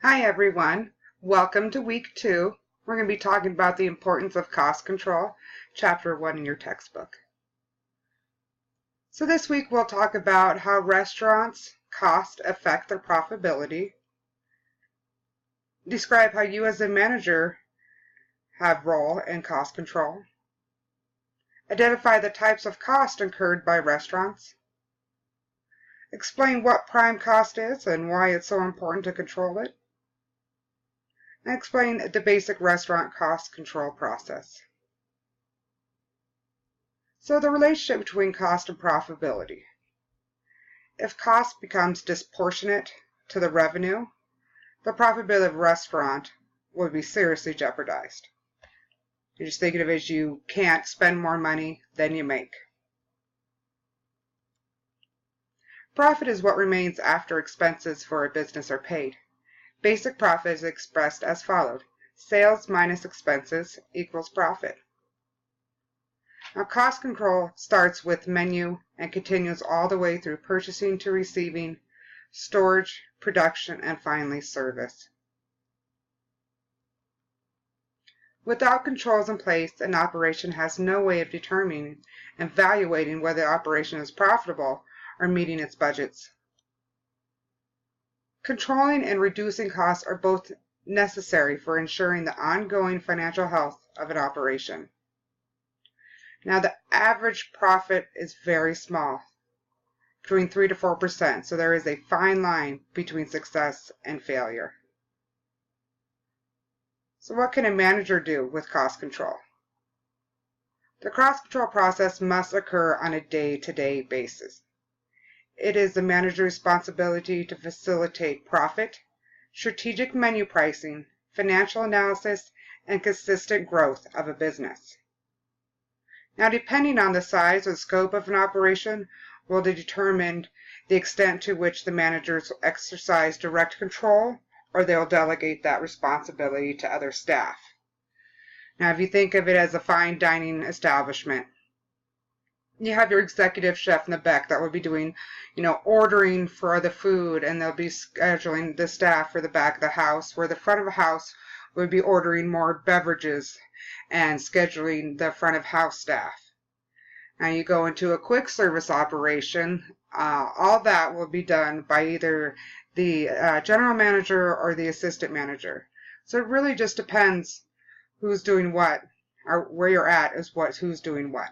Hi everyone, welcome to week 2. We're going to be talking about the importance of cost control, chapter 1 in your textbook. So this week we'll talk about how restaurants' costs affect their profitability, describe how you as a manager have role in cost control, identify the types of cost incurred by restaurants, explain what prime cost is and why it's so important to control it, and explain the basic restaurant cost control process. So the relationship between cost and profitability. If cost becomes disproportionate to the revenue, the profitability of a restaurant will be seriously jeopardized. You just think of it as you can't spend more money than you make. Profit is what remains after expenses for a business are paid. Basic profit is expressed as followed. Sales minus expenses equals profit. Now, cost control starts with menu and continues all the way through purchasing to receiving, storage, production, and finally service. Without controls in place, an operation has no way of determining and evaluating whether the operation is profitable or meeting its budgets. Controlling and reducing costs are both necessary for ensuring the ongoing financial health of an operation. Now, the average profit is very small, between 3 to 4%, so there is a fine line between success and failure. So what can a manager do with cost control? The cost control process must occur on a day-to-day basis. It is the manager's responsibility to facilitate profit, strategic menu pricing, financial analysis, and consistent growth of a business. Now, depending on the size or scope of an operation, will determine the extent to which the managers will exercise direct control or they'll delegate that responsibility to other staff. Now, if you think of it as a fine dining establishment, you have your executive chef in the back that will be doing, ordering for the food, and they'll be scheduling the staff for the back of the house, where the front of the house would be ordering more beverages and scheduling the front of house staff. Now you go into a quick service operation, all that will be done by either the general manager or the assistant manager. So it really just depends who's doing what, or where you're at is who's doing what.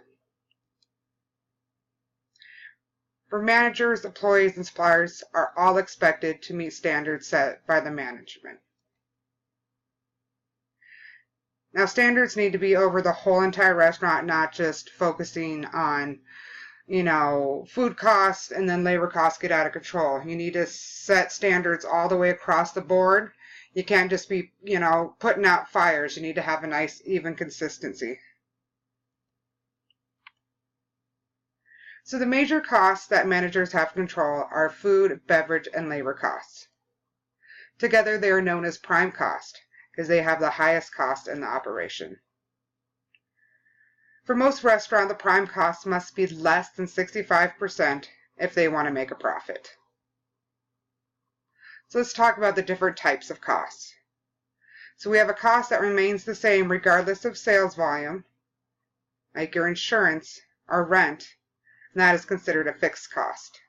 For managers, employees, and suppliers are all expected to meet standards set by the management. Now, standards need to be over the whole entire restaurant, not just focusing on, food costs and then labor costs get out of control. You need to set standards all the way across the board. You can't just be, putting out fires. You need to have a nice, even consistency. So the major costs that managers have control are food, beverage, and labor costs. Together, they are known as prime cost because they have the highest cost in the operation. For most restaurants, the prime cost must be less than 65% if they want to make a profit. So let's talk about the different types of costs. So we have a cost that remains the same regardless of sales volume, like your insurance or rent, and that is considered a fixed cost.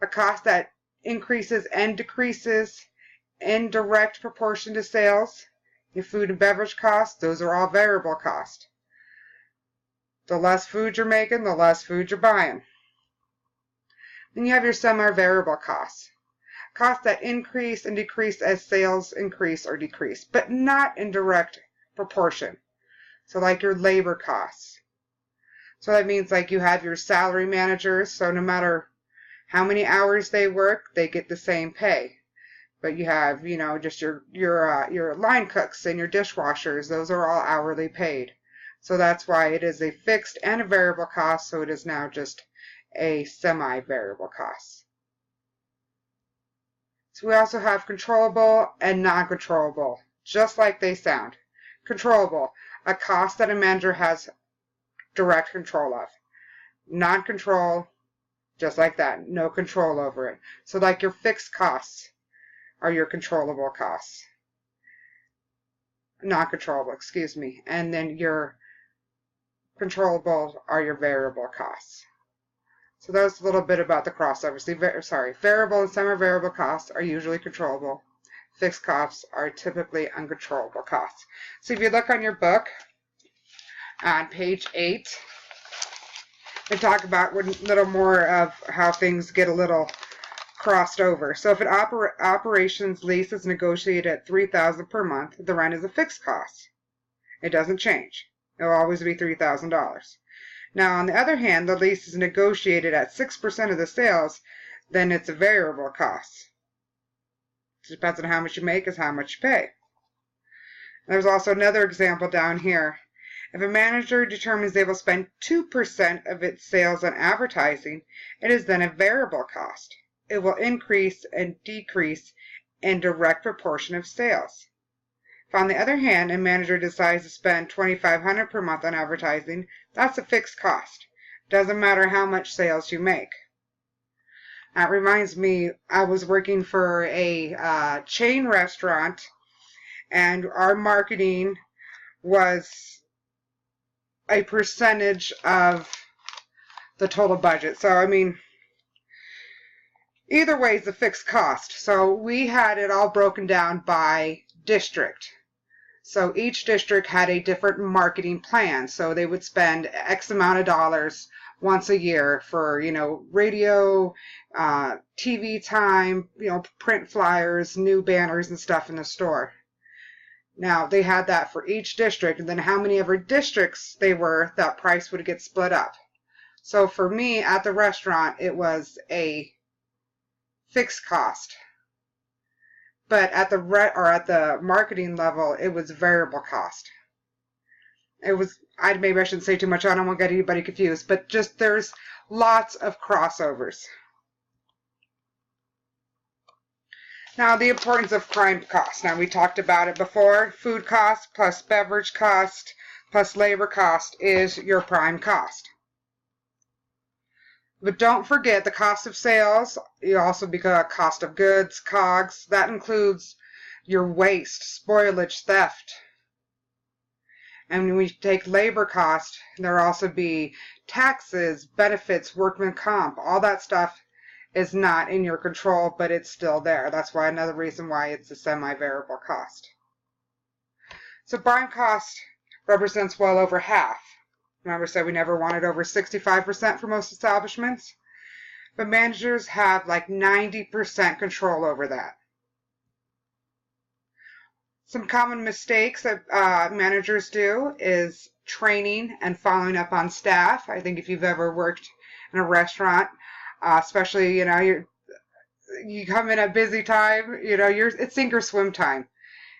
A cost that increases and decreases in direct proportion to sales. Your food and beverage costs, those are all variable costs. The less food you're making, the less food you're buying. Then you have your semi-variable costs. Costs that increase and decrease as sales increase or decrease, but not in direct proportion. So like your labor costs. So that means like you have your salary managers, so no matter how many hours they work, they get the same pay. But you have, just your line cooks and your dishwashers, those are all hourly paid. So that's why it is a fixed and a variable cost, so it is now just a semi-variable cost. So we also have controllable and non-controllable, just like they sound. Controllable, a cost that a manager has direct control of. Non-control, just like that, no control over it. So like your fixed costs, are your controllable costs. Not controllable, excuse me. And then your controllable are your variable costs. So that's a little bit about the crossovers. Variable and semi-variable costs are usually controllable. Fixed costs are typically uncontrollable costs. So if you look on your book on page 8, and talk about a little more of how things get a little crossed over. So if an operations lease is negotiated at $3,000 per month, the rent is a fixed cost. It doesn't change. It will always be $3,000. Now, on the other hand, the lease is negotiated at 6% of the sales, then it's a variable cost. It depends on how much you make is how much you pay. There's also another example down here. If a manager determines they will spend 2% of its sales on advertising, it is then a variable cost. It will increase and decrease in direct proportion of sales. If, on the other hand, a manager decides to spend $2,500 per month on advertising, that's a fixed cost. Doesn't matter how much sales you make. That reminds me, I was working for a chain restaurant, and our marketing was a percentage of the total budget. So, I mean, either way is a fixed cost. So we had it all broken down by district. So each district had a different marketing plan. So they would spend X amount of dollars once a year for, radio, TV time, print flyers, new banners and stuff in the store. Now, they had that for each district, and then how many ever districts they were, that price would get split up. So for me, at the restaurant, it was a fixed cost. But at the marketing level, it was variable cost. Maybe I shouldn't say too much, I don't want to get anybody confused, but just there's lots of crossovers. Now, the importance of prime cost. Now, we talked about it before. Food cost plus beverage cost plus labor cost is your prime cost. But don't forget the cost of sales. You also become cost of goods, COGS. That includes your waste, spoilage, theft. And when we take labor cost, there will also be taxes, benefits, workman comp. All that stuff is not in your control, but it's still there. That's why another reason why it's a semi-variable cost. So prime cost represents well over half. Remember, I said we never wanted over 65% for most establishments, but managers have like 90% control over that. Some common mistakes that managers do is training and following up on staff. I think if you've ever worked in a restaurant, especially, you come in at busy time, it's sink or swim time.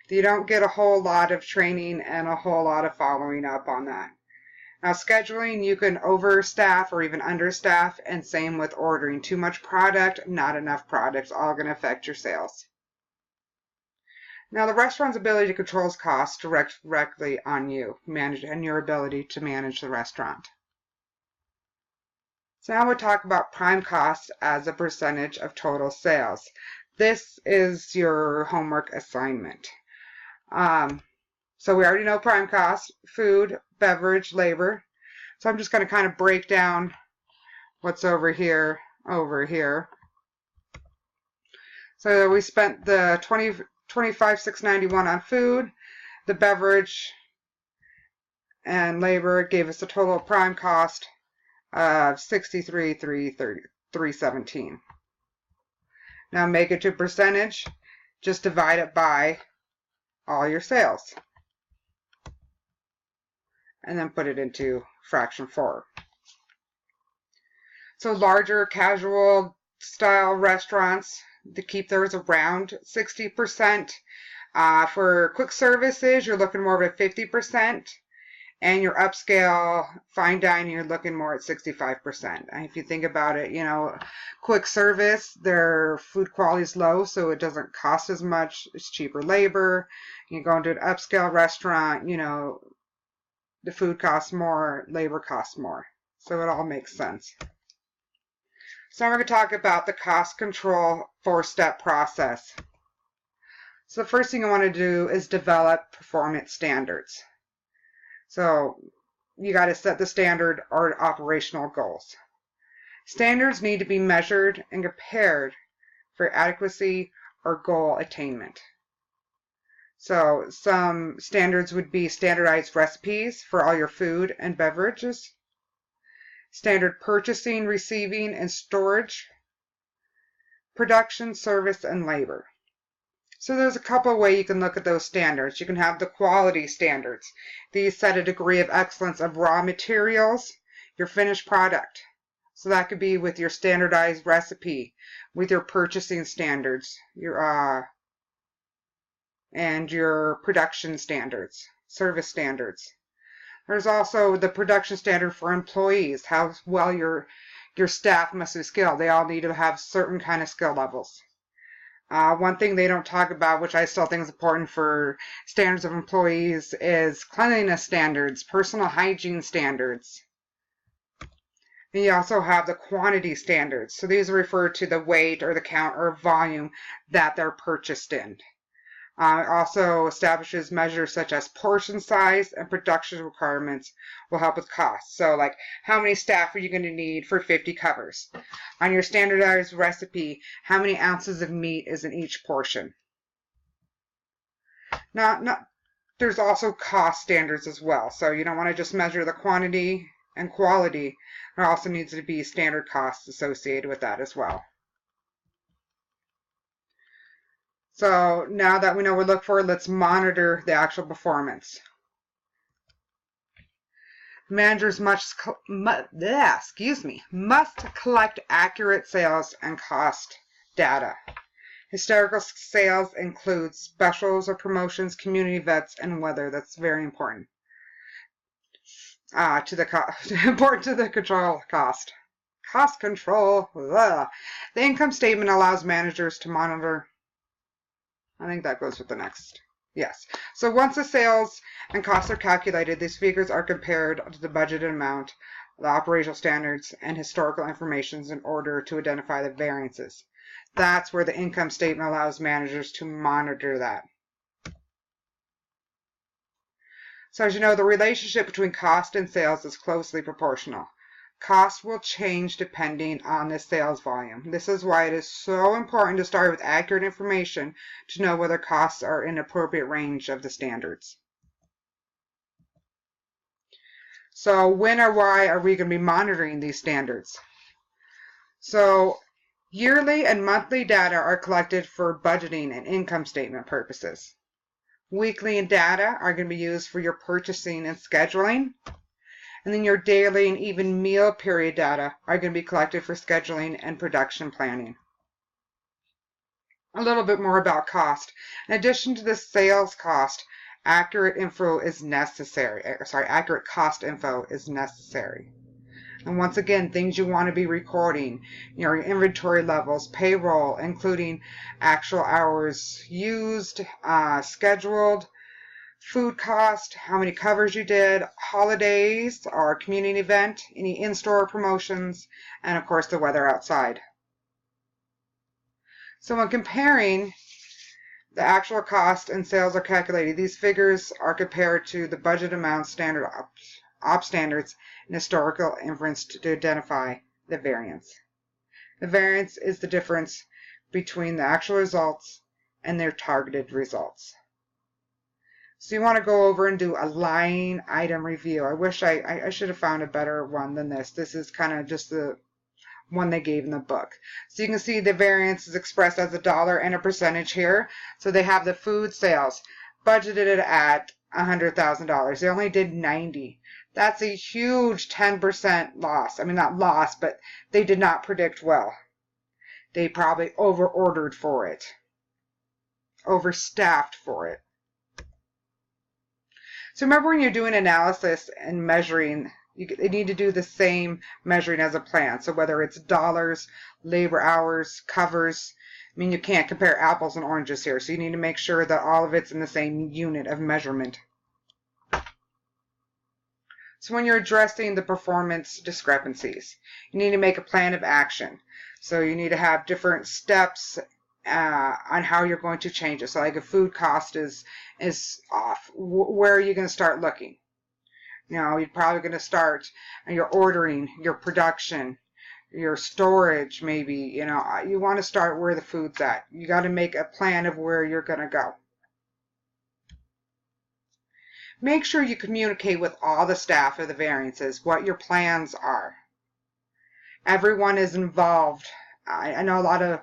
You don't get a whole lot of training and a whole lot of following up on that. Now, scheduling, you can overstaff or even understaff, and same with ordering. Too much product, not enough product, all going to affect your sales. Now, the restaurant's ability to control costs directly on you, and your ability to manage the restaurant. So now we'll talk about prime cost as a percentage of total sales. This is your homework assignment. So we already know prime cost, food, beverage, labor. So I'm just going to kind of break down what's over here. So we spent the $25,691 on food. The beverage and labor gave us a total prime cost of $63,317. Now make it to percentage. Just divide it by all your sales. And then put it into fraction 4. So larger casual style restaurants, to keep theirs around 60%. For quick services, you're looking more of a 50%. And your upscale fine dining, you're looking more at 65%. And if you think about it, quick service, their food quality is low, so it doesn't cost as much. It's cheaper labor. You go into an upscale restaurant, the food costs more, labor costs more. So it all makes sense. So we're going to talk about the cost control 4-step process. So the first thing I want to do is develop performance standards. So you got to set the standard or operational goals. Standards need to be measured and compared for adequacy or goal attainment. So some standards would be standardized recipes for all your food and beverages, standard purchasing, receiving, and storage, production, service, and labor. So there's a couple of ways you can look at those standards. You can have the quality standards. These set a degree of excellence of raw materials, your finished product. So that could be with your standardized recipe, with your purchasing standards, and your production standards, service standards. There's also the production standard for employees, how well your staff must be skilled. They all need to have certain kind of skill levels. One thing they don't talk about, which I still think is important for standards of employees, is cleanliness standards, personal hygiene standards. And you also have the quantity standards. So these refer to the weight or the count or volume that they're purchased in. It also establishes measures such as portion size and production requirements will help with costs. So like how many staff are you going to need for 50 covers? On your standardized recipe, how many ounces of meat is in each portion? There's also cost standards as well. So you don't want to just measure the quantity and quality. There also needs to be standard costs associated with that as well. So now that we know what to look for, let's monitor the actual performance. Managers must collect accurate sales and cost data. Historical sales includes specials or promotions, community events, and weather. That's very important. Important to the control cost. Cost control. Ugh. The income statement allows managers to monitor. I think that goes with the next. Yes. So once the sales and costs are calculated, these figures are compared to the budgeted amount, the operational standards, and historical information in order to identify the variances. That's where the income statement allows managers to monitor that. So as you know, the relationship between cost and sales is closely proportional. Costs will change depending on the sales volume. This is why it is so important to start with accurate information to know whether costs are in appropriate range of the standards. So when or why are we going to be monitoring these standards? So yearly and monthly data are collected for budgeting and income statement purposes. Weekly data are going to be used for your purchasing and scheduling. And then your daily and even meal period data are going to be collected for scheduling and production planning. A little bit more about cost. In addition to the sales cost, accurate cost info is necessary. And once again, things you want to be recording, your inventory levels, payroll, including actual hours used, scheduled, food cost, how many covers you did, holidays or community event, any in-store promotions, and of course the weather outside. So when comparing the actual cost and sales are calculated, these figures are compared to the budget amount, standard op standards, and historical inference to identify the variance. The variance is the difference between the actual results and their targeted results. So you want to go over and do a line item review. I wish I should have found a better one than this. This is kind of just the one they gave in the book. So you can see the variance is expressed as a dollar and a percentage here. So they have the food sales budgeted at $100,000. They only did 90. That's a huge 10% loss. I mean, not loss, but they did not predict well. They probably over-ordered for it, overstaffed for it. So remember, when you're doing analysis and measuring, you need to do the same measuring as a plan. So whether it's dollars, labor hours, covers, I mean, you can't compare apples and oranges here. So you need to make sure that all of it's in the same unit of measurement. So when you're addressing the performance discrepancies, you need to make a plan of action. So you need to have different steps on how you're going to change it. So like if food cost is off, where are you going to start looking? You know, you're probably going to start your ordering, your production, your storage, maybe. You know, you want to start where the food's at. You got to make a plan of where you're going to go. Make sure you communicate with all the staff of the variances what your plans are. Everyone is involved. I know a lot of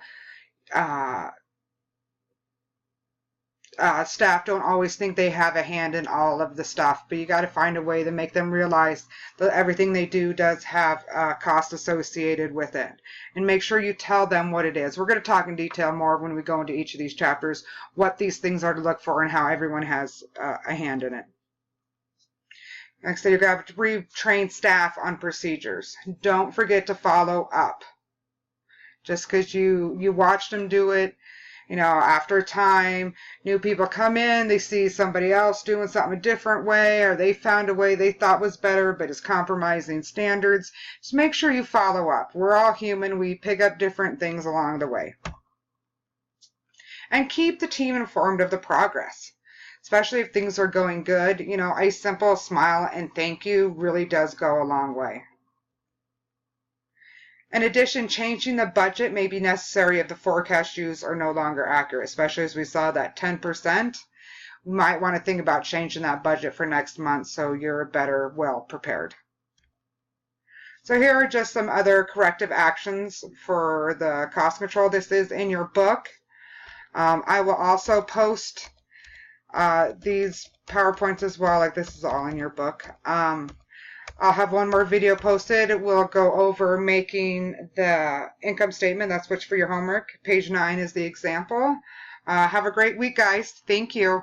staff don't always think they have a hand in all of the stuff, but you got to find a way to make them realize that everything they do does have cost associated with it. And make sure you tell them what it is. We're going to talk in detail more when we go into each of these chapters, what these things are to look for and how everyone has a hand in it. Next, you're going to have to retrain staff on procedures. Don't forget to follow up. Just because you watched them do it, you know, after a time, new people come in, they see somebody else doing something a different way, or they found a way they thought was better but is compromising standards. Just make sure you follow up. We're all human. We pick up different things along the way. And keep the team informed of the progress, especially if things are going good. You know, a simple smile and thank you really does go a long way. In addition, changing the budget may be necessary if the forecast used are no longer accurate, especially as we saw that 10%. We might want to think about changing that budget for next month so you're better, well prepared. So here are just some other corrective actions for the cost control. This is in your book. I will also post these PowerPoints as well, like this is all in your book. I'll have one more video posted. We'll go over making the income statement. That's what's for your homework. Page 9 is the example. Have a great week, guys. Thank you.